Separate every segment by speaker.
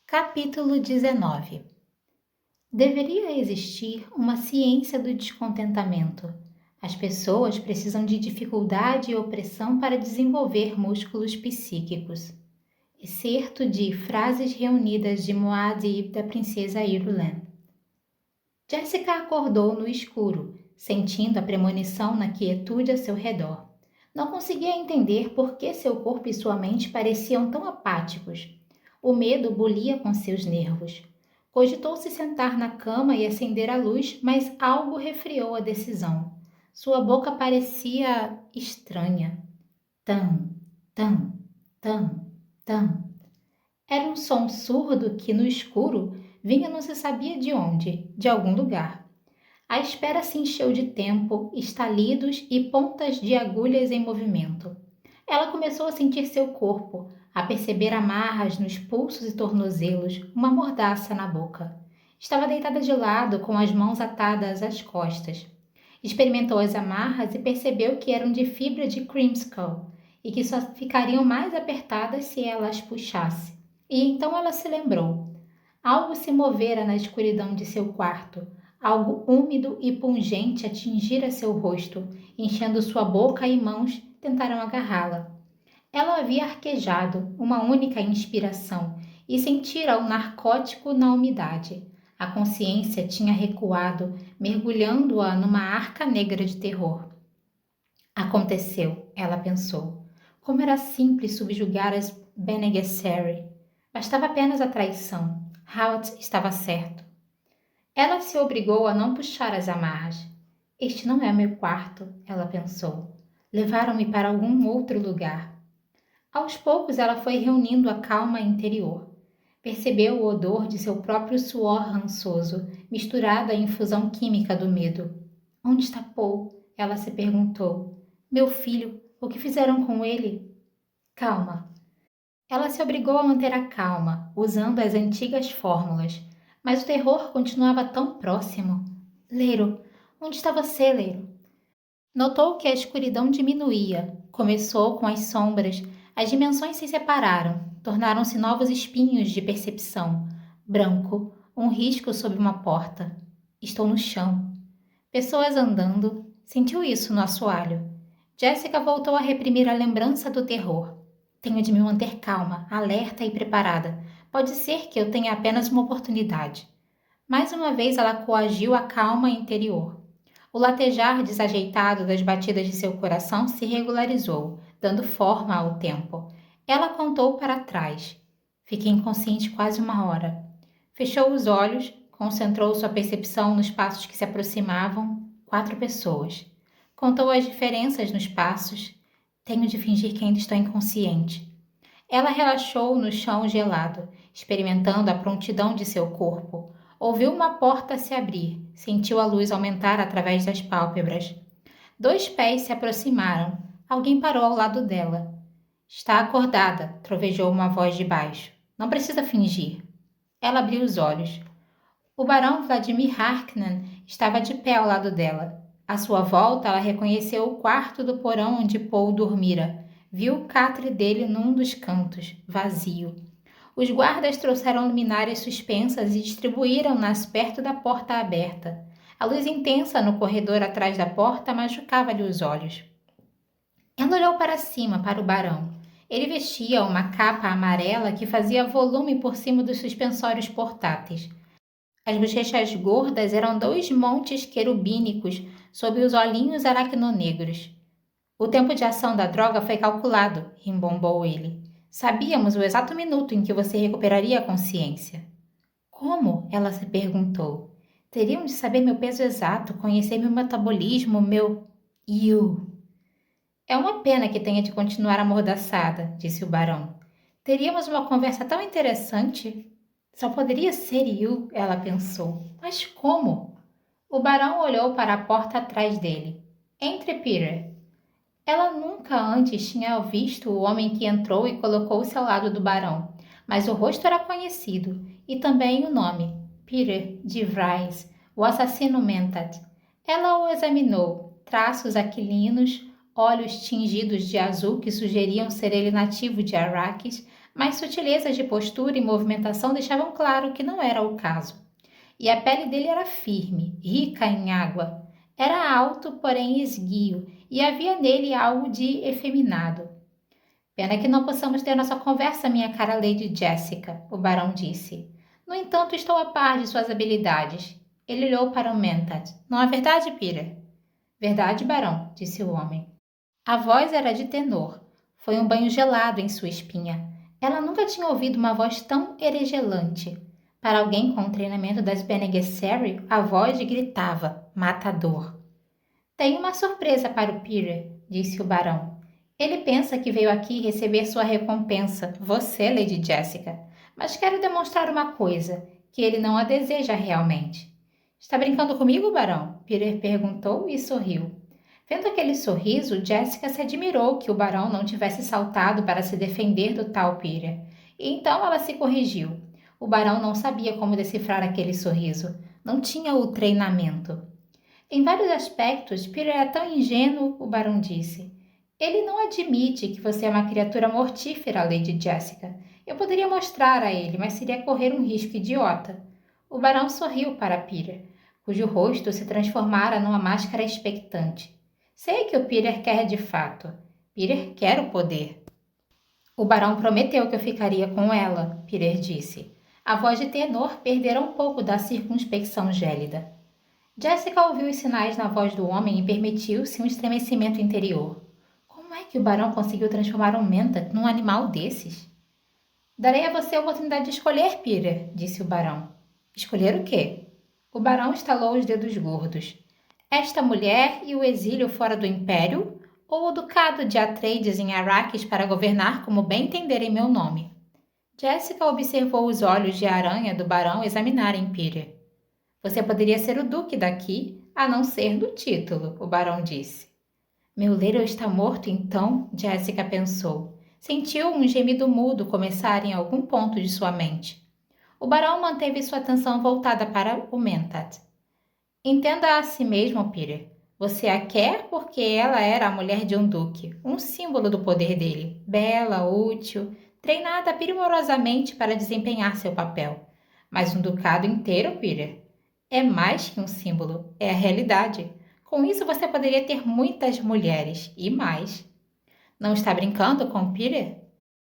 Speaker 1: Capítulo 19. Deveria existir uma ciência do descontentamento. As pessoas precisam de dificuldade e opressão para desenvolver músculos psíquicos. Excerto de Frases Reunidas de Muad'Dib da Princesa Irulan. Jessica acordou no escuro, sentindo a premonição na quietude a seu redor. Não conseguia entender por que seu corpo e sua mente pareciam tão apáticos. O medo bulia com seus nervos. Cogitou se sentar na cama e acender a luz, mas algo refriou a decisão. Sua boca parecia estranha. Tam, tam, tam, tam. Era um som surdo que, no escuro, vinha não se sabia de onde, de algum lugar. A espera se encheu de tempo, estalidos e pontas de agulhas em movimento. Ela começou a sentir seu corpo, a perceber amarras nos pulsos e tornozelos, uma mordaça na boca. Estava deitada de lado, com as mãos atadas às costas. Experimentou as amarras e percebeu que eram de fibra de creamskull e que só ficariam mais apertadas se ela as puxasse. E então ela se lembrou. Algo se movera na escuridão de seu quarto. Algo úmido e pungente atingira seu rosto, enchendo sua boca e mãos tentaram agarrá-la. Ela havia arquejado, uma única inspiração, e sentira o narcótico na umidade. A consciência tinha recuado, mergulhando-a numa arca negra de terror. Aconteceu, ela pensou. Como era simples subjugar as Bene Gesserit. Bastava apenas a traição. Hawat estava certo. Ela se obrigou a não puxar as amarras. Este não é meu quarto, ela pensou. Levaram-me para algum outro lugar. Aos poucos ela foi reunindo a calma interior. Percebeu o odor de seu próprio suor rançoso, misturado à infusão química do medo. Onde está Paul? Ela se perguntou. Meu filho, o que fizeram com ele? Calma. Ela se obrigou a manter a calma, usando as antigas fórmulas. Mas o terror continuava tão próximo. Leiro, onde está você, Leiro? Notou que a escuridão diminuía. Começou com as sombras. As dimensões se separaram. Tornaram-se novos espinhos de percepção. Branco, um risco sob uma porta. Estou no chão. Pessoas andando. Sentiu isso no assoalho. Jessica voltou a reprimir a lembrança do terror. Tenho de me manter calma, alerta e preparada. Pode ser que eu tenha apenas uma oportunidade. Mais uma vez ela coagiu a calma interior. O latejar desajeitado das batidas de seu coração se regularizou, dando forma ao tempo. Ela contou para trás. Fiquei inconsciente quase 1 hora. Fechou os olhos, concentrou sua percepção nos passos que se aproximavam. 4 pessoas. Contou as diferenças nos passos. Tenho de fingir que ainda estou inconsciente. Ela relaxou no chão gelado, experimentando a prontidão de seu corpo. Ouviu uma porta se abrir, sentiu a luz aumentar através das pálpebras. 2 pés se aproximaram. Alguém parou ao lado dela. Está acordada, trovejou uma voz de baixo. Não precisa fingir. Ela abriu os olhos. O barão Vladimir Harkonnen estava de pé ao lado dela. À sua volta, ela reconheceu o quarto do porão onde Paul dormira. Viu o catre dele num dos cantos, vazio. Os guardas trouxeram luminárias suspensas e distribuíram-nas perto da porta aberta. A luz intensa no corredor atrás da porta machucava-lhe os olhos. Ela olhou para cima, para o barão. Ele vestia uma capa amarela que fazia volume por cima dos suspensórios portáteis. As bochechas gordas eram 2 montes querubínicos sob os olhinhos aracnonegros. O tempo de ação da droga foi calculado, rimbombou ele. Sabíamos o exato minuto em que você recuperaria a consciência. Como? Ela se perguntou. Teriam de saber meu peso exato, conhecer meu metabolismo, meu... É uma pena que tenha de continuar amordaçada, disse o barão. Teríamos uma conversa tão interessante. Só poderia ser Yu, ela pensou. Mas como? O barão olhou para a porta atrás dele. Entre, Peter. Ela nunca antes tinha visto o homem que entrou e colocou-se ao lado do barão, mas o rosto era conhecido, e também o nome, Peter de Vries, o assassino Mentat. Ela o examinou, traços aquilinos, olhos tingidos de azul que sugeriam ser ele nativo de Arrakis, mas sutilezas de postura e movimentação deixavam claro que não era o caso. E a pele dele era firme, rica em água. Era alto, porém esguio, e havia nele algo de efeminado. Pena que não possamos ter nossa conversa, minha cara Lady Jessica, o barão disse. No entanto, estou a par de suas habilidades. Ele olhou para o Mentat. Não é verdade, Peter? Verdade, barão, disse o homem. A voz era de tenor. Foi um banho gelado em sua espinha. Ela nunca tinha ouvido uma voz tão eregelante. Para alguém com o treinamento das Bene Gesserit, a voz gritava, matador. Tenho uma surpresa para o Peter, disse o barão. Ele pensa que veio aqui receber sua recompensa, você, Lady Jessica. Mas quero demonstrar uma coisa, que ele não a deseja realmente. Está brincando comigo, barão? Peter perguntou e sorriu. Vendo aquele sorriso, Jessica se admirou que o barão não tivesse saltado para se defender do tal Peter. E então ela se corrigiu. O barão não sabia como decifrar aquele sorriso. Não tinha o treinamento. Em vários aspectos, Peter é tão ingênuo, o barão disse. Ele não admite que você é uma criatura mortífera, Lady Jessica. Eu poderia mostrar a ele, mas seria correr um risco idiota. O barão sorriu para Peter, cujo rosto se transformara numa máscara expectante. Sei que o Peter quer de fato. Peter quer o poder. O barão prometeu que eu ficaria com ela, Peter disse. A voz de tenor perdera um pouco da circunspecção gélida. Jessica ouviu os sinais na voz do homem e permitiu-se um estremecimento interior. Como é que o barão conseguiu transformar um Mentat num animal desses? Darei a você a oportunidade de escolher, Peter, disse o barão. Escolher o quê? O barão estalou os dedos gordos. Esta mulher e o exílio fora do Império, ou o ducado de Atreides em Arrakis para governar como bem entender em meu nome? Jessica observou os olhos de aranha do barão examinarem Peter. Você poderia ser o duque daqui, a não ser do título, o barão disse. Meu Little está morto então? Jessica pensou. Sentiu um gemido mudo começar em algum ponto de sua mente. O barão manteve sua atenção voltada para o Mentat. Entenda a si mesmo, Peter. Você a quer porque ela era a mulher de um duque, um símbolo do poder dele, bela, útil, treinada primorosamente para desempenhar seu papel. Mas um ducado inteiro, Peter, é mais que um símbolo, é a realidade. Com isso você poderia ter muitas mulheres, e mais. Não está brincando com Peter?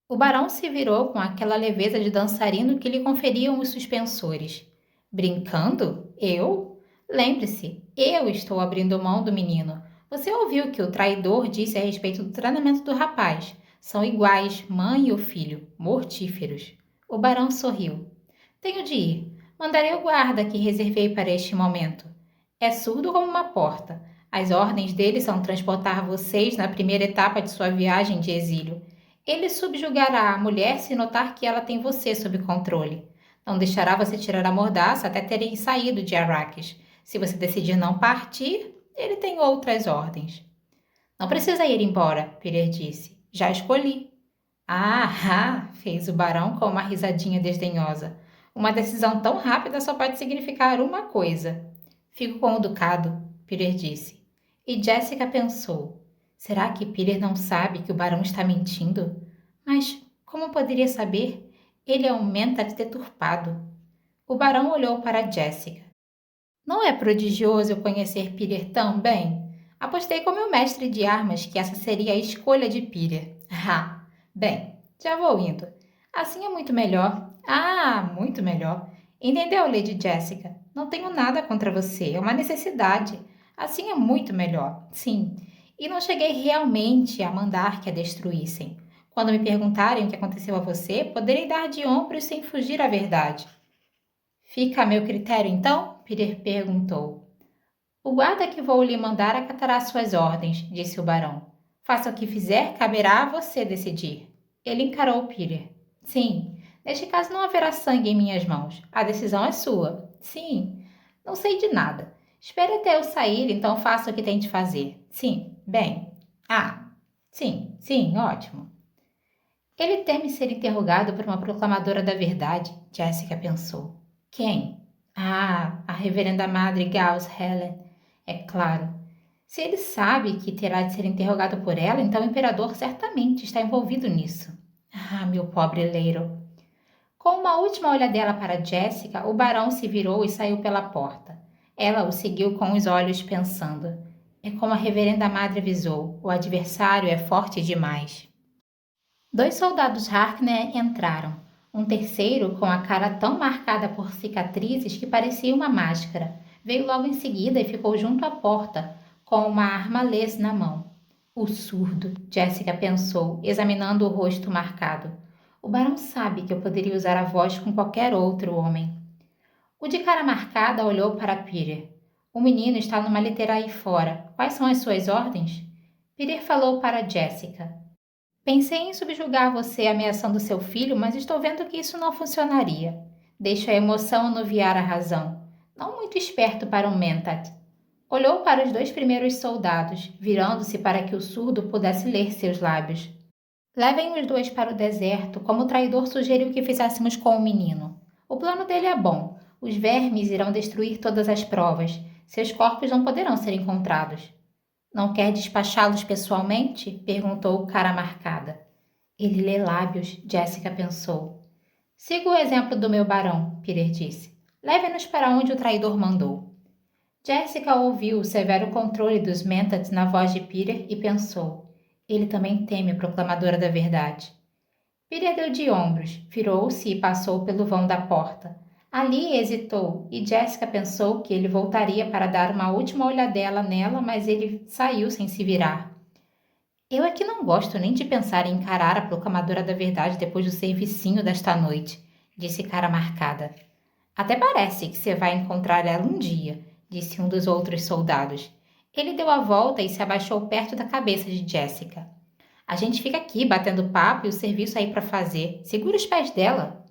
Speaker 1: O barão se virou com aquela leveza de dançarino que lhe conferiam os suspensores. Brincando? Eu? Lembre-se, eu estou abrindo mão do menino. Você ouviu o que o traidor disse a respeito do treinamento do rapaz. São iguais, mãe e o filho, mortíferos. O barão sorriu. Tenho de ir. Mandarei o guarda que reservei para este momento. É surdo como uma porta. As ordens dele são transportar vocês na primeira etapa de sua viagem de exílio. Ele subjugará a mulher se notar que ela tem você sob controle. Não deixará você tirar a mordaça até terem saído de Arrakis. Se você decidir não partir, ele tem outras ordens. Não precisa ir embora, Peter disse. Já escolhi. Ah, fez o barão com uma risadinha desdenhosa. Uma decisão tão rápida só pode significar uma coisa. Fico com o ducado, Peter disse. E Jessica pensou. Será que Peter não sabe que o barão está mentindo? Mas como poderia saber? Ele é um Mentat deturpado. O barão olhou para Jessica. Não é prodigioso eu conhecer Peter tão bem? Apostei com meu mestre de armas que essa seria a escolha de Peter. Ah, bem, já vou indo. Assim é muito melhor. Ah, muito melhor. Entendeu, Lady Jessica? Não tenho nada contra você, é uma necessidade. Assim é muito melhor, sim. E não cheguei realmente a mandar que a destruíssem. Quando me perguntarem o que aconteceu a você, poderei dar de ombros sem fugir à verdade. Fica a meu critério, então? Peter perguntou. O guarda que vou lhe mandar acatará suas ordens, disse o barão. Faça o que fizer, caberá a você decidir. Ele encarou Peter. Sim, neste caso não haverá sangue em minhas mãos. A decisão é sua. Sim, não sei de nada. Espere até eu sair, então faça o que tem de fazer. Sim, bem. Ah, sim, ótimo. Ele teme ser interrogado por uma proclamadora da verdade, Jessica pensou. Quem? Ah, a reverenda madre Gauss Helen. É claro. Se ele sabe que terá de ser interrogado por ela, então o imperador certamente está envolvido nisso. Ah, meu pobre Leiro. Com uma última olhadela para Jessica, o barão se virou e saiu pela porta. Ela o seguiu com os olhos, pensando. É como a reverenda madre avisou, o adversário é forte demais. 2 soldados Harkness entraram. Um terceiro, com a cara tão marcada por cicatrizes que parecia uma máscara, veio logo em seguida e ficou junto à porta, com uma arma lês na mão. O surdo, Jessica pensou, examinando o rosto marcado. O barão sabe que eu poderia usar a voz com qualquer outro homem. O de cara marcada olhou para Peter. O menino está numa liteira aí fora. Quais são as suas ordens? Peter falou para Jessica. Pensei em subjugar você ameaçando seu filho, mas estou vendo que isso não funcionaria. Deixo a emoção anuviar a razão. Não muito esperto para um Mentat. Olhou para os 2 primeiros soldados, virando-se para que o surdo pudesse ler seus lábios. Levem os 2 para o deserto, como o traidor sugeriu que fizéssemos com o menino. O plano dele é bom. Os vermes irão destruir todas as provas. Seus corpos não poderão ser encontrados. Não quer despachá-los pessoalmente? Perguntou o cara marcada. Ele lê lábios, Jessica pensou. Siga o exemplo do meu barão, Peter disse. Leve-nos para onde o traidor mandou. Jessica ouviu o severo controle dos Mentats na voz de Peter e pensou. Ele também teme a proclamadora da verdade. Peter deu de ombros, virou-se e passou pelo vão da porta. Ali hesitou e Jessica pensou que ele voltaria para dar uma última olhadela nela, mas ele saiu sem se virar. Eu é que não gosto nem de pensar em encarar a proclamadora da verdade depois do servicinho desta noite, disse cara marcada. Até parece que você vai encontrar ela um dia, disse um dos outros soldados. Ele deu a volta e se abaixou perto da cabeça de Jessica. A gente fica aqui batendo papo e o serviço aí para fazer. Segura os pés dela.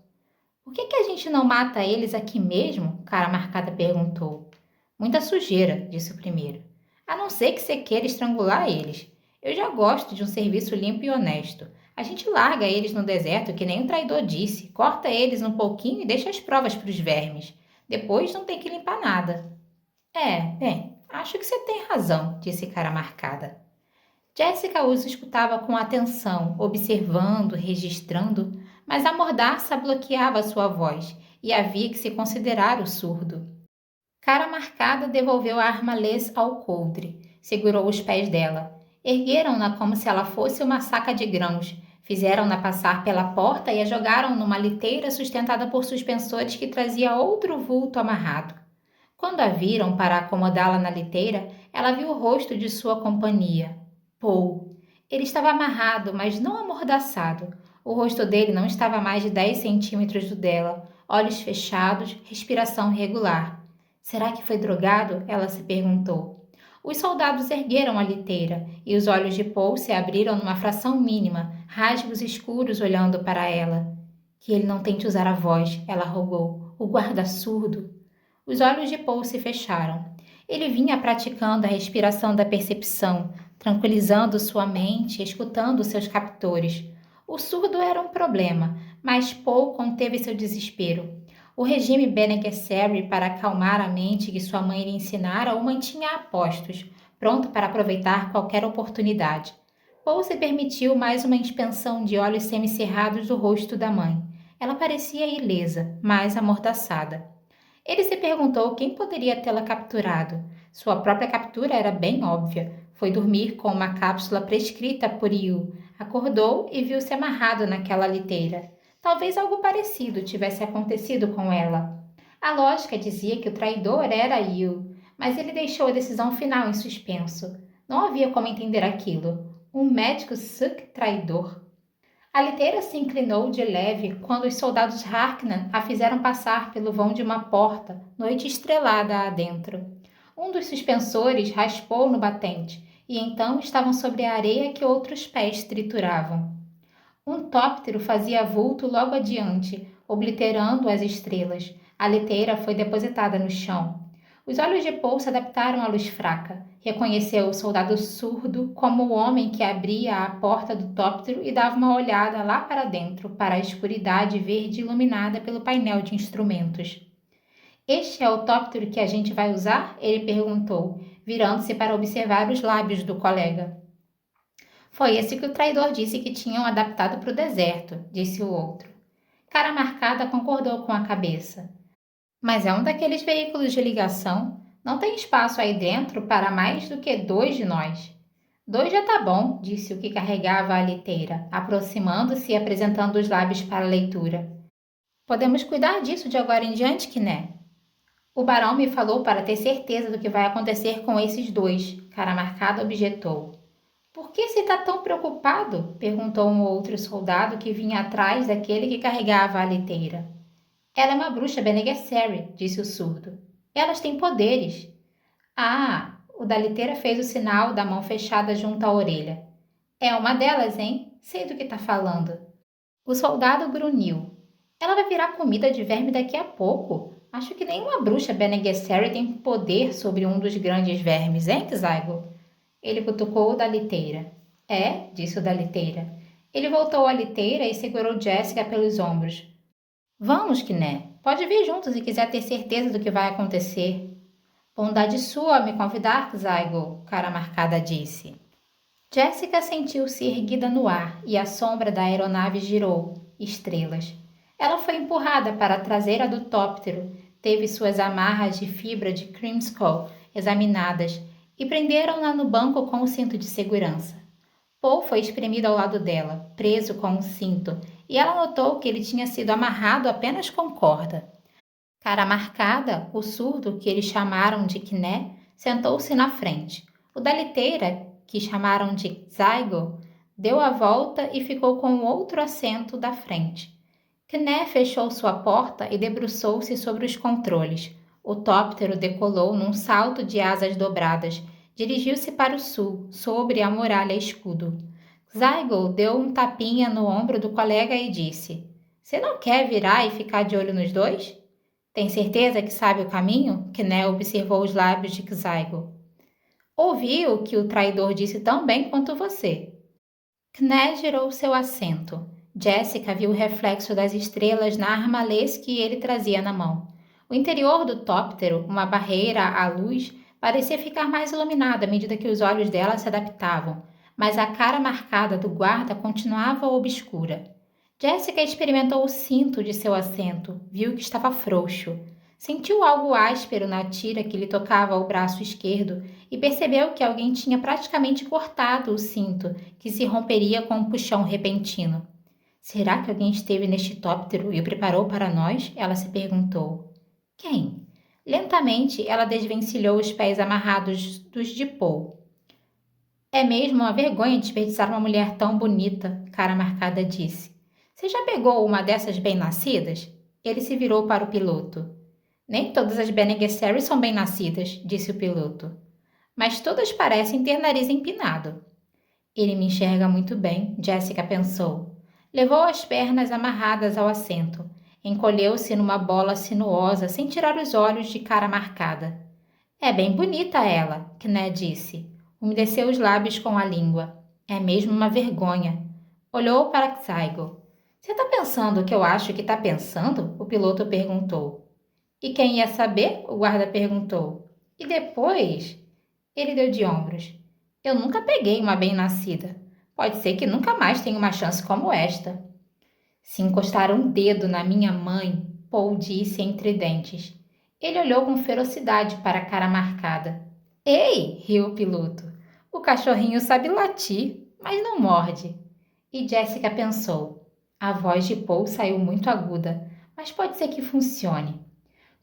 Speaker 1: Por que a gente não mata eles aqui mesmo? Cara marcada perguntou. Muita sujeira, disse o primeiro. A não ser que você queira estrangular eles. Eu já gosto de um serviço limpo e honesto. A gente larga eles no deserto, que nem o traidor disse. Corta eles um pouquinho e deixa as provas para os vermes. Depois não tem que limpar nada. Bem, acho que você tem razão, disse cara marcada. Jessica os escutava com atenção, observando, registrando, mas a mordaça bloqueava sua voz e havia que se considerar o surdo. Cara marcada devolveu a arma lês ao coldre, segurou os pés dela. Ergueram-na como se ela fosse uma saca de grãos, fizeram-na passar pela porta e a jogaram numa liteira sustentada por suspensores que trazia outro vulto amarrado. Quando a viram para acomodá-la na liteira, ela viu o rosto de sua companhia. Paul. Ele estava amarrado, mas não amordaçado. O rosto dele não estava a mais de 10 centímetros do dela, olhos fechados, respiração regular. Será que foi drogado? Ela se perguntou. Os soldados ergueram a liteira e os olhos de Paul se abriram numa fração mínima, rasgos escuros olhando para ela. Que ele não tente usar a voz, ela rogou. O guarda surdo. Os olhos de Paul se fecharam. Ele vinha praticando a respiração da percepção, tranquilizando sua mente, escutando seus captores. O surdo era um problema, mas Paul conteve seu desespero. O regime Bene Gesserit para acalmar a mente que sua mãe lhe ensinara o mantinha a postos, pronto para aproveitar qualquer oportunidade. Paul se permitiu mais uma inspeção de olhos semicerrados do rosto da mãe. Ela parecia ilesa, mas amordaçada. Ele se perguntou quem poderia tê-la capturado. Sua própria captura era bem óbvia. Foi dormir com uma cápsula prescrita por Yu. Acordou e viu-se amarrado naquela liteira. Talvez algo parecido tivesse acontecido com ela. A lógica dizia que o traidor era Yu, mas ele deixou a decisão final em suspenso. Não havia como entender aquilo. Um médico Suk traidor. A liteira se inclinou de leve quando os soldados Harkonnen a fizeram passar pelo vão de uma porta, noite estrelada adentro. Um dos suspensores raspou no batente, e então estavam sobre a areia que outros pés trituravam. Um tóptero fazia vulto logo adiante, obliterando as estrelas. A liteira foi depositada no chão. Os olhos de Paul se adaptaram à luz fraca. Reconheceu o soldado surdo como o homem que abria a porta do tóptero e dava uma olhada lá para dentro, para a escuridade verde iluminada pelo painel de instrumentos. Este é o tóptero que a gente vai usar? Ele perguntou, virando-se para observar os lábios do colega. Foi esse que o traidor disse que tinham adaptado para o deserto, disse o outro. Cara Marcada concordou com a cabeça. Mas é um daqueles veículos de ligação. Não tem espaço aí dentro para mais do que 2 de nós. 2 já tá bom, disse o que carregava a liteira, aproximando-se e apresentando os lábios para a leitura. Podemos cuidar disso de agora em diante, Quiné? O barão me falou para ter certeza do que vai acontecer com esses 2, Cara Marcada objetou. Por que se está tão preocupado? Perguntou um outro soldado que vinha atrás daquele que carregava a liteira. Ela é uma bruxa Bene Gesserit, disse o surdo. Elas têm poderes. Ah, o da liteira fez o sinal da mão fechada junto à orelha. É uma delas, hein? Sei do que está falando. O soldado grunhiu. Ela vai virar comida de verme daqui a pouco. Acho que nenhuma bruxa Bene Gesserit tem poder sobre um dos grandes vermes, hein, Zygo? Ele cutucou o da liteira. É, disse o da liteira. Ele voltou à liteira e segurou Jessica pelos ombros. Vamos, Quiné. Pode vir juntos se quiser ter certeza do que vai acontecer. Bondade sua ao me convidar, Zygo, Cara Marcada disse. Jessica sentiu-se erguida no ar e a sombra da aeronave girou, estrelas. Ela foi empurrada para a traseira do tóptero, teve suas amarras de fibra de Creamskull examinadas e prenderam-na no banco com o cinto de segurança. Paul foi espremido ao lado dela, preso com um cinto, e ela notou que ele tinha sido amarrado apenas com corda. Cara Marcada, o surdo que eles chamaram de Quiné, sentou-se na frente. O da liteira, que chamaram de Zygo, deu a volta e ficou com o outro assento da frente. Quiné fechou sua porta e debruçou-se sobre os controles. O tóptero decolou num salto de asas dobradas. Dirigiu-se para o sul, sobre a muralha escudo. Zygo deu um tapinha no ombro do colega e disse: Você não quer virar e ficar de olho nos 2? Tem certeza que sabe o caminho? Quiné observou os lábios de Zygo. Ouvi o que o traidor disse tão bem quanto você. Quiné girou seu assento. Jessica viu o reflexo das estrelas na armalês que ele trazia na mão. O interior do tóptero, uma barreira à luz, parecia ficar mais iluminado à medida que os olhos dela se adaptavam, mas a cara marcada do guarda continuava obscura. Jessica experimentou o cinto de seu assento, viu que estava frouxo. Sentiu algo áspero na tira que lhe tocava o braço esquerdo e percebeu que alguém tinha praticamente cortado o cinto, que se romperia com um puxão repentino. Será que alguém esteve neste tóptero e o preparou para nós? Ela se perguntou. Quem? Lentamente, ela desvencilhou os pés amarrados dos de Paul. É mesmo uma vergonha desperdiçar uma mulher tão bonita, Cara Marcada disse. Você já pegou uma dessas bem-nascidas? Ele se virou para o piloto. Nem todas as Bene Gesserit são bem-nascidas, disse o piloto. Mas todas parecem ter nariz empinado. Ele me enxerga muito bem, Jessica pensou. Levou as pernas amarradas ao assento. Encolheu-se numa bola sinuosa sem tirar os olhos de Cara Marcada. É bem bonita ela, Quiné disse. Umedeceu os lábios com a língua. É mesmo uma vergonha. Olhou para Zygo. Você está pensando o que eu acho que está pensando? O piloto perguntou. E quem ia saber? O guarda perguntou. E depois? Ele deu de ombros. Eu nunca peguei uma bem-nascida. Pode ser que nunca mais tenha uma chance como esta. Se encostar um dedo na minha mãe, Paul disse entre dentes. Ele olhou com ferocidade para a Cara Marcada. Ei! Riu o piloto. O cachorrinho sabe latir, mas não morde. E Jessica pensou. A voz de Paul saiu muito aguda, mas pode ser que funcione.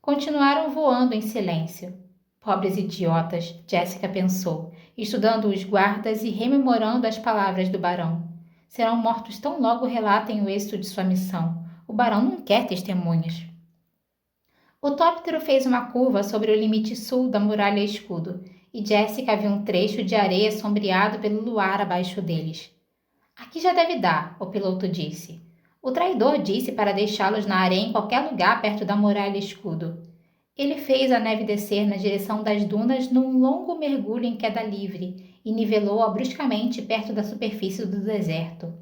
Speaker 1: Continuaram voando em silêncio. Pobres idiotas, Jessica pensou, estudando os guardas e rememorando as palavras do barão. Serão mortos tão logo relatem o êxito de sua missão. O barão não quer testemunhas. O tóptero fez uma curva sobre o limite sul da muralha escudo, e Jessica viu um trecho de areia sombreado pelo luar abaixo deles. Aqui já deve dar, o piloto disse. O traidor disse para deixá-los na areia em qualquer lugar perto da muralha escudo. Ele fez a neve descer na direção das dunas num longo mergulho em queda livre e nivelou-a bruscamente perto da superfície do deserto.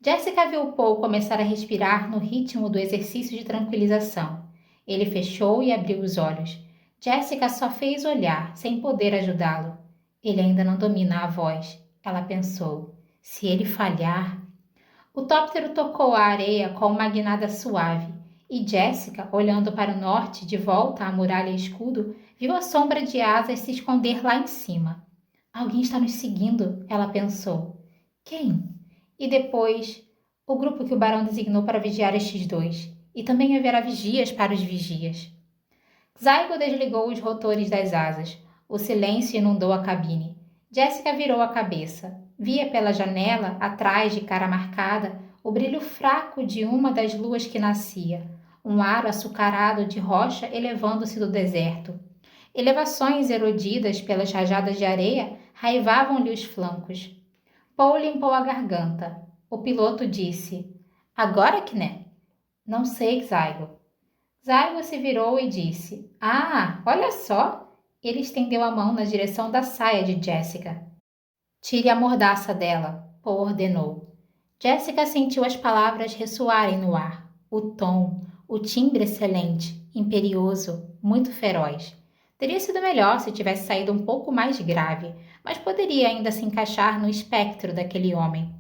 Speaker 1: Jessica viu Paul começar a respirar no ritmo do exercício de tranquilização. Ele fechou e abriu os olhos. Jessica só fez olhar, sem poder ajudá-lo. Ele ainda não domina a voz, ela pensou. Se ele falhar... O tóptero tocou a areia com uma guinada suave, e Jéssica, olhando para o norte, de volta à muralha escudo, viu a sombra de asas se esconder lá em cima. Alguém está nos seguindo, ela pensou. Quem? E depois, o grupo que o barão designou para vigiar estes dois, e também haverá vigias para os vigias. Zygo desligou os rotores das asas. O silêncio inundou a cabine. Jéssica virou a cabeça. Via pela janela, atrás de cara marcada, o brilho fraco de uma das luas que nascia, um aro açucarado de rocha elevando-se do deserto. Elevações erodidas pelas rajadas de areia raivavam-lhe os flancos. Paul limpou a garganta. O piloto disse: Agora, Kné? Não sei, Zygo. Zygo se virou e disse: Ah, olha só! Ele estendeu a mão na direção da saia de Jéssica. Tire a mordaça dela, Paul ordenou. Jéssica sentiu as palavras ressoarem no ar. O tom, o timbre excelente, imperioso, muito feroz. Teria sido melhor se tivesse saído um pouco mais grave, mas poderia ainda se encaixar no espectro daquele homem.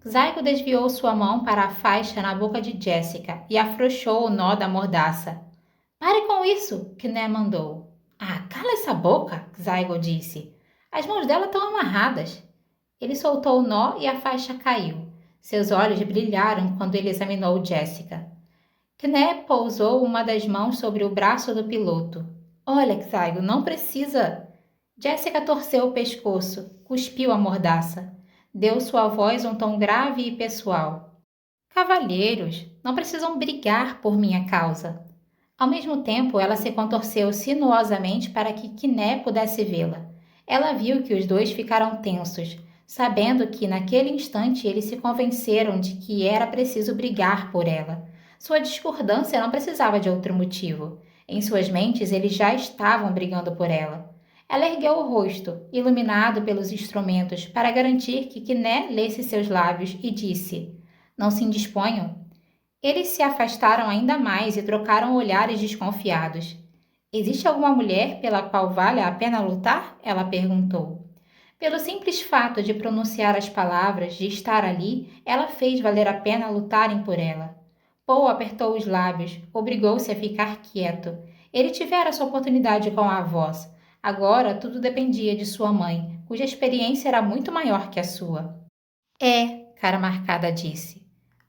Speaker 1: Zygo desviou sua mão para a faixa na boca de Jéssica e afrouxou o nó da mordaça. Pare com isso, Kné mandou. Ah, cala essa boca, Zygo disse. As mãos dela estão amarradas. Ele soltou o nó e a faixa caiu. Seus olhos brilharam quando ele examinou Jéssica. Kné pousou uma das mãos sobre o braço do piloto. Olha, Zygo, não precisa. Jéssica torceu o pescoço, cuspiu a mordaça. Deu sua voz um tom grave e pessoal. Cavalheiros, não precisam brigar por minha causa. Ao mesmo tempo, ela se contorceu sinuosamente para que Kné pudesse vê-la. Ela viu que os dois ficaram tensos, sabendo que naquele instante eles se convenceram de que era preciso brigar por ela. Sua discordância não precisava de outro motivo. Em suas mentes, eles já estavam brigando por ela. Ela ergueu o rosto, iluminado pelos instrumentos, para garantir que Kné lesse seus lábios e disse: Não se indisponham. Eles se afastaram ainda mais e trocaram olhares desconfiados. Existe alguma mulher pela qual vale a pena lutar? Ela perguntou. Pelo simples fato de pronunciar as palavras, de estar ali, ela fez valer a pena lutarem por ela. Paul apertou os lábios, obrigou-se a ficar quieto. Ele tivera sua oportunidade com a voz. Agora tudo dependia de sua mãe, cuja experiência era muito maior que a sua. Cara marcada disse.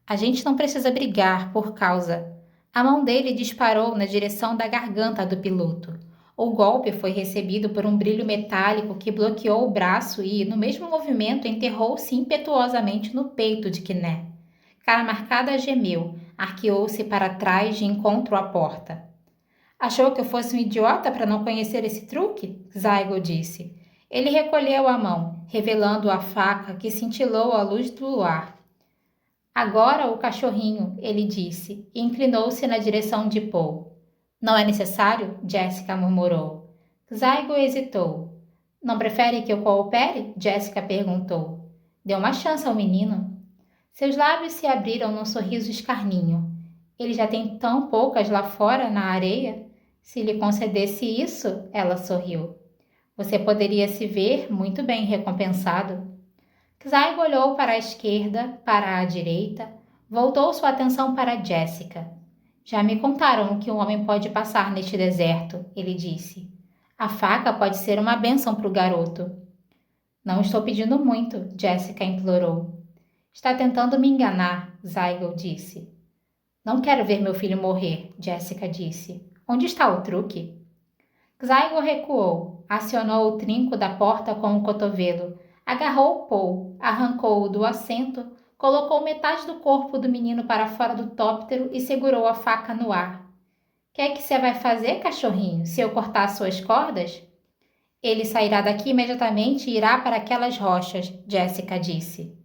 Speaker 1: A gente não precisa brigar por causa... A mão dele disparou na direção da garganta do piloto. O golpe foi recebido por um brilho metálico que bloqueou o braço e, no mesmo movimento, enterrou-se impetuosamente no peito de Kné. Cara marcada gemeu, arqueou-se para trás de encontro à porta. Achou que eu fosse um idiota para não conhecer esse truque? Zygo disse. Ele recolheu a mão, revelando a faca que cintilou à luz do luar. Agora o cachorrinho, ele disse, e inclinou-se na direção de Paul. Não é necessário? Jéssica murmurou. Zygo hesitou. Não prefere que eu coopere? Jéssica perguntou. Dê uma chance ao menino. Seus lábios se abriram num sorriso escarninho. Ele já tem tão poucas lá fora, na areia. Se lhe concedesse isso, ela sorriu. Você poderia se ver muito bem recompensado. Zygo olhou para a esquerda, para a direita, voltou sua atenção para Jéssica. Já me contaram o que um homem pode passar neste deserto, ele disse. A faca pode ser uma bênção para o garoto. Não estou pedindo muito, Jéssica implorou. Está tentando me enganar, Zygo disse. Não quero ver meu filho morrer, Jéssica disse. Onde está o truque? Zygo recuou, acionou o trinco da porta com o cotovelo, agarrou Paul, arrancou-o do assento, colocou metade do corpo do menino para fora do tóptero e segurou a faca no ar. Que você vai fazer, cachorrinho, se eu cortar suas cordas? Ele sairá daqui imediatamente e irá para aquelas rochas, Jéssica disse.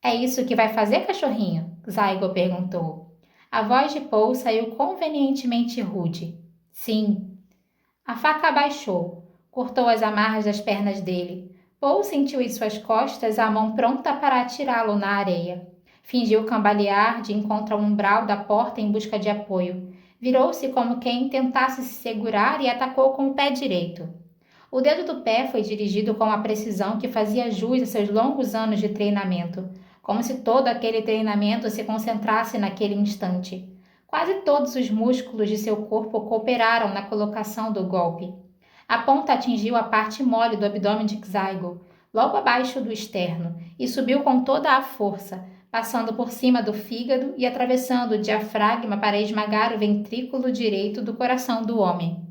Speaker 1: É isso que vai fazer, cachorrinho? Zygo perguntou. A voz de Paul saiu convenientemente rude. Sim. A faca abaixou, cortou as amarras das pernas dele. Paul sentiu em suas costas a mão pronta para atirá-lo na areia. Fingiu cambalear de encontro ao umbral da porta em busca de apoio. Virou-se como quem tentasse se segurar e atacou com o pé direito. O dedo do pé foi dirigido com uma precisão que fazia jus a seus longos anos de treinamento, como se todo aquele treinamento se concentrasse naquele instante. Quase todos os músculos de seu corpo cooperaram na colocação do golpe. A ponta atingiu a parte mole do abdômen de Zygo, logo abaixo do externo, e subiu com toda a força, passando por cima do fígado e atravessando o diafragma para esmagar o ventrículo direito do coração do homem.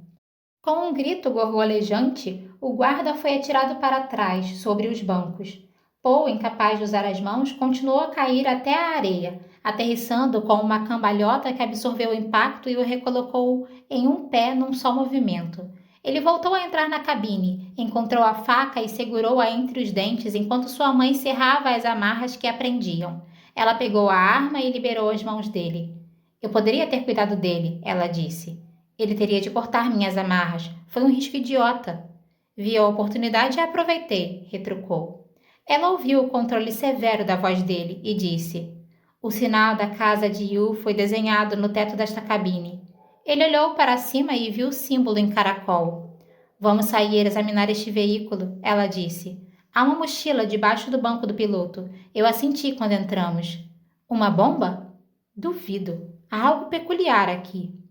Speaker 1: Com um grito gorgolejante, o guarda foi atirado para trás, sobre os bancos. Poe, incapaz de usar as mãos, continuou a cair até a areia, aterrissando com uma cambalhota que absorveu o impacto e o recolocou em um pé num só movimento. Ele voltou a entrar na cabine, encontrou a faca e segurou-a entre os dentes enquanto sua mãe cerrava as amarras que a prendiam. Ela pegou a arma e liberou as mãos dele. Eu poderia ter cuidado dele, ela disse. Ele teria de cortar minhas amarras. Foi um risco idiota. Vi a oportunidade e a aproveitei, retrucou. Ela ouviu o controle severo da voz dele e disse: o sinal da casa de Yu foi desenhado no teto desta cabine. Ele olhou para cima e viu o símbolo em caracol. Vamos sair e examinar este veículo, ela disse. Há uma mochila debaixo do banco do piloto. Eu a senti quando entramos. Uma bomba? Duvido. Há algo peculiar aqui.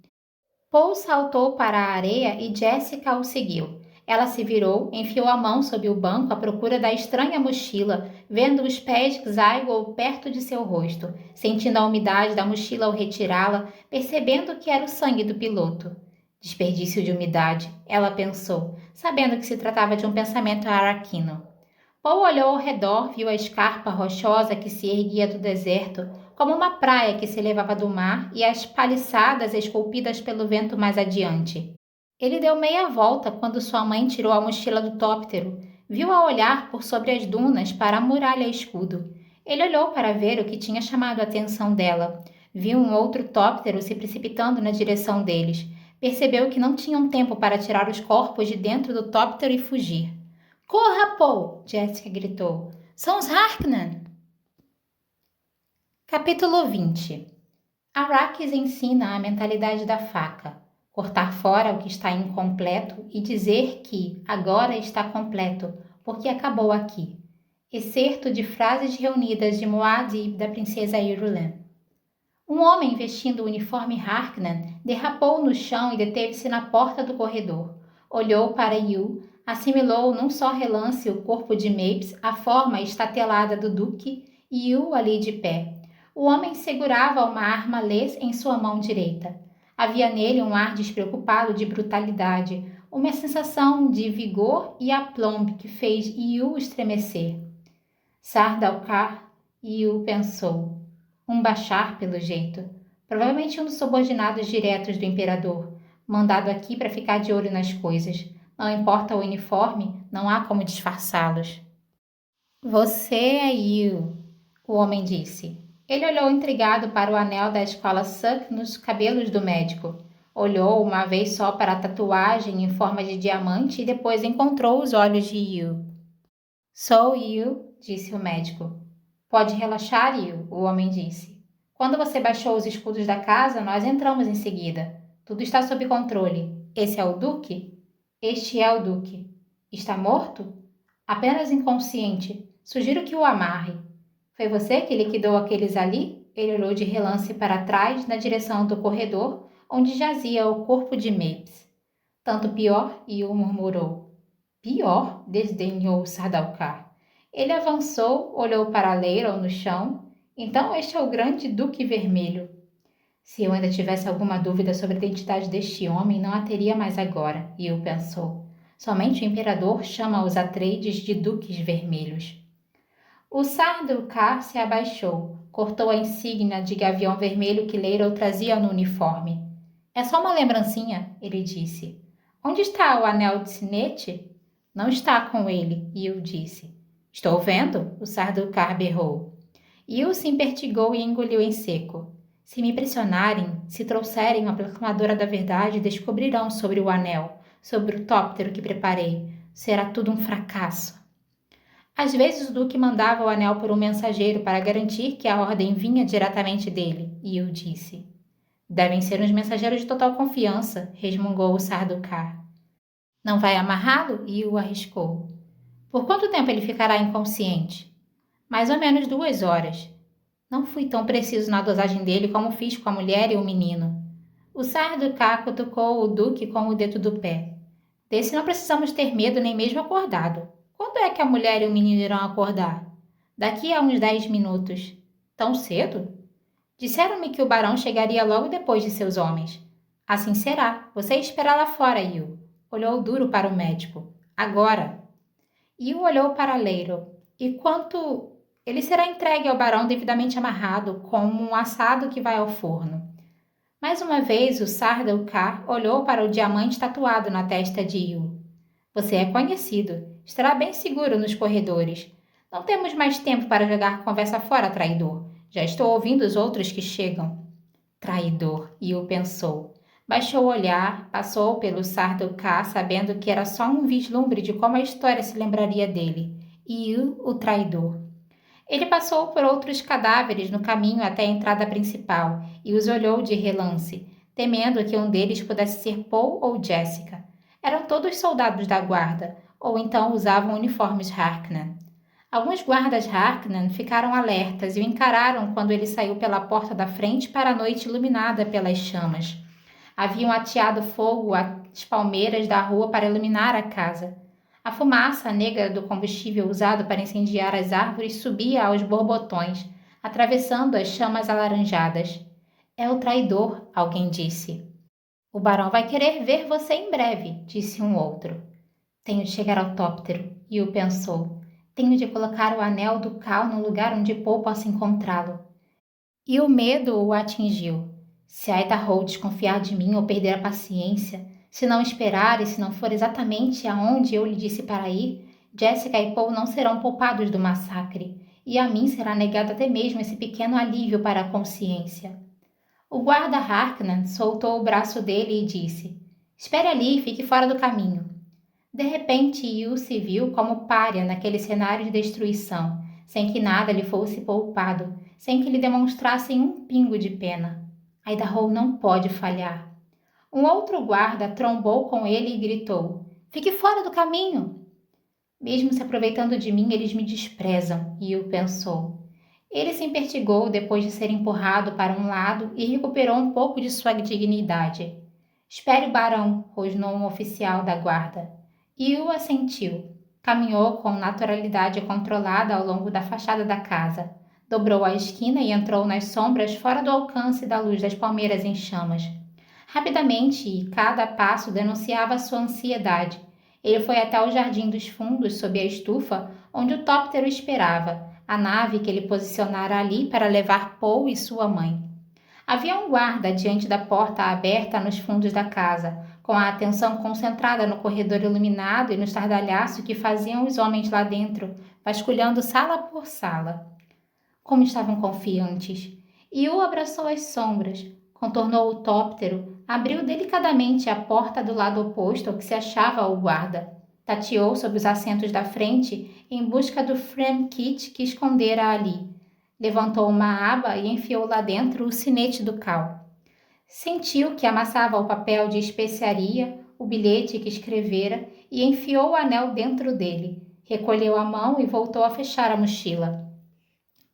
Speaker 1: Paul saltou para a areia e Jessica o seguiu. Ela se virou, enfiou a mão sob o banco à procura da estranha mochila, vendo os pés de Zygo perto de seu rosto, sentindo a umidade da mochila ao retirá-la, percebendo que era o sangue do piloto. Desperdício de umidade, ela pensou, sabendo que se tratava de um pensamento araquino. Paul olhou ao redor, viu a escarpa rochosa que se erguia do deserto, como uma praia que se elevava do mar, e as paliçadas esculpidas pelo vento mais adiante. Ele deu meia volta quando sua mãe tirou a mochila do tóptero. Viu-a olhar por sobre as dunas para a muralha escudo. Ele olhou para ver o que tinha chamado a atenção dela. Viu um outro tóptero se precipitando na direção deles. Percebeu que não tinham tempo para tirar os corpos de dentro do tóptero e fugir. Corra, Paul! Jessica gritou. São os Harkonnen! Capítulo 20. Arrakis ensina a mentalidade da faca. Cortar fora o que está incompleto e dizer que agora está completo, porque acabou aqui. Excerto de frases reunidas de Muad'Dib da princesa Irulan. Um homem vestindo o uniforme Harkonnen derrapou no chão e deteve-se na porta do corredor. Olhou para Yu, assimilou num só relance o corpo de Mapes, a forma estatelada do duque e Yu ali de pé. O homem segurava uma arma lês em sua mão direita. Havia nele um ar despreocupado de brutalidade, uma sensação de vigor e aplomb que fez Yu estremecer. Sardaukar, Yu pensou. Um bashar, pelo jeito. Provavelmente um dos subordinados diretos do imperador, mandado aqui para ficar de olho nas coisas. Não importa o uniforme, não há como disfarçá-los. Você é Yu, o homem disse. Ele olhou intrigado para o anel da escola Suk nos cabelos do médico. Olhou uma vez só para a tatuagem em forma de diamante e depois encontrou os olhos de Yu. Sou Yu, disse o médico. Pode relaxar, Yu, o homem disse. Quando você baixou os escudos da casa, nós entramos em seguida. Tudo está sob controle. Esse é o Duque? Este é o Duque. Está morto? Apenas inconsciente. Sugiro que o amarre. Foi você que liquidou aqueles ali? Ele olhou de relance para trás, na direção do corredor, onde jazia o corpo de Mapes. Tanto pior, Yu murmurou. Pior? Desdenhou Sardaukar. Ele avançou, olhou para Leiron no chão. Então este é o grande Duque Vermelho. Se eu ainda tivesse alguma dúvida sobre a identidade deste homem, não a teria mais agora, Yu pensou. Somente o imperador chama os Atreides de Duques Vermelhos. O Sardaukar se abaixou, cortou a insígnia de gavião vermelho que Leiron trazia no uniforme. É só uma lembrancinha, ele disse. Onde está o anel de sinete? Não está com ele, Yu disse. Estou vendo, o Sardaukar berrou. Yu se impertigou e engoliu em seco. Se me pressionarem, se trouxerem uma proclamadora da verdade, descobrirão sobre o anel, sobre o tóptero que preparei. Será tudo um fracasso. Às vezes o Duque mandava o anel por um mensageiro para garantir que a ordem vinha diretamente dele, Yu disse. Devem ser uns mensageiros de total confiança, resmungou o Sardaukar. Não vai amarrá-lo? Yu arriscou. Por quanto tempo ele ficará inconsciente? Mais ou menos 2 horas. Não fui tão preciso na dosagem dele como fiz com a mulher e o menino. O Sarduká cutucou o Duque com o dedo do pé. Desse não precisamos ter medo nem mesmo acordado. Quando é que a mulher e o menino irão acordar? Daqui a uns 10 minutos. Tão cedo? Disseram-me que o barão chegaria logo depois de seus homens. Assim será. Você espera lá fora, Yu. Olhou duro para o médico. Agora. Yu olhou para Leiro. E quanto... Ele será entregue ao barão devidamente amarrado, como um assado que vai ao forno. Mais uma vez, o Sardaukar olhou para o diamante tatuado na testa de Yu. Você é conhecido. Estará bem seguro nos corredores. Não temos mais tempo para jogar conversa fora, traidor. Já estou ouvindo os outros que chegam. Traidor, Yu pensou. Baixou o olhar, passou pelo Sardaukar, sabendo que era só um vislumbre de como a história se lembraria dele. Yu, o traidor. Ele passou por outros cadáveres no caminho até a entrada principal e os olhou de relance, temendo que um deles pudesse ser Paul ou Jessica. Eram todos soldados da guarda, ou então usavam uniformes Harkonnen. Alguns guardas Harkonnen ficaram alertas e o encararam quando ele saiu pela porta da frente para a noite iluminada pelas chamas. Haviam ateado fogo às palmeiras da rua para iluminar a casa. A fumaça negra do combustível usado para incendiar as árvores subia aos borbotões, atravessando as chamas alaranjadas. É o traidor, alguém disse. O barão vai querer ver você em breve, disse um outro. Tenho de chegar ao tóptero, Yu pensou. Tenho de colocar o anel do Cal no lugar onde Paul possa encontrá-lo. E o medo o atingiu. Se Idaho desconfiar de mim ou perder a paciência, se não esperar e se não for exatamente aonde eu lhe disse para ir, Jessica e Paul não serão poupados do massacre, e a mim será negado até mesmo esse pequeno alívio para a consciência. O guarda Harkonnen soltou o braço dele e disse: Espere ali e fique fora do caminho. De repente, Yu se viu como pária naquele cenário de destruição, sem que nada lhe fosse poupado, sem que lhe demonstrassem um pingo de pena. Idaho não pode falhar. Um outro guarda trombou com ele e gritou: Fique fora do caminho! Mesmo se aproveitando de mim, eles me desprezam, Yu pensou. Ele se empertigou depois de ser empurrado para um lado e recuperou um pouco de sua dignidade. Espere o barão, rosnou um oficial da guarda. Yu assentiu. Caminhou com naturalidade controlada ao longo da fachada da casa. Dobrou a esquina e entrou nas sombras fora do alcance da luz das palmeiras em chamas. Rapidamente, e cada passo denunciava sua ansiedade. Ele foi até o jardim dos fundos sob a estufa, onde o tóptero esperava, a nave que ele posicionara ali para levar Paul e sua mãe. Havia um guarda diante da porta aberta nos fundos da casa, com a atenção concentrada no corredor iluminado e no estardalhaço que faziam os homens lá dentro, vasculhando sala por sala. Como estavam confiantes! Yu abraçou as sombras, contornou o tóptero, abriu delicadamente a porta do lado oposto ao que se achava o guarda. Tateou sob os assentos da frente em busca do frame kit que escondera ali. Levantou uma aba e enfiou lá dentro o sinete do Cal. Sentiu que amassava o papel de especiaria, o bilhete que escrevera e enfiou o anel dentro dele. Recolheu a mão e voltou a fechar a mochila.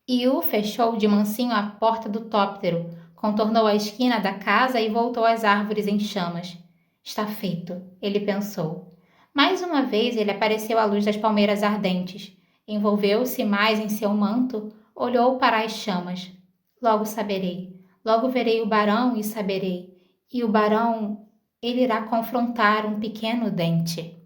Speaker 1: Yu fechou de mansinho a porta do tóptero, contornou a esquina da casa e voltou às árvores em chamas. Está feito, ele pensou. Mais uma vez ele apareceu à luz das palmeiras ardentes. Envolveu-se mais em seu manto, olhou para as chamas. Logo saberei. Logo verei o barão e saberei. E o barão, ele irá confrontar um pequeno dente.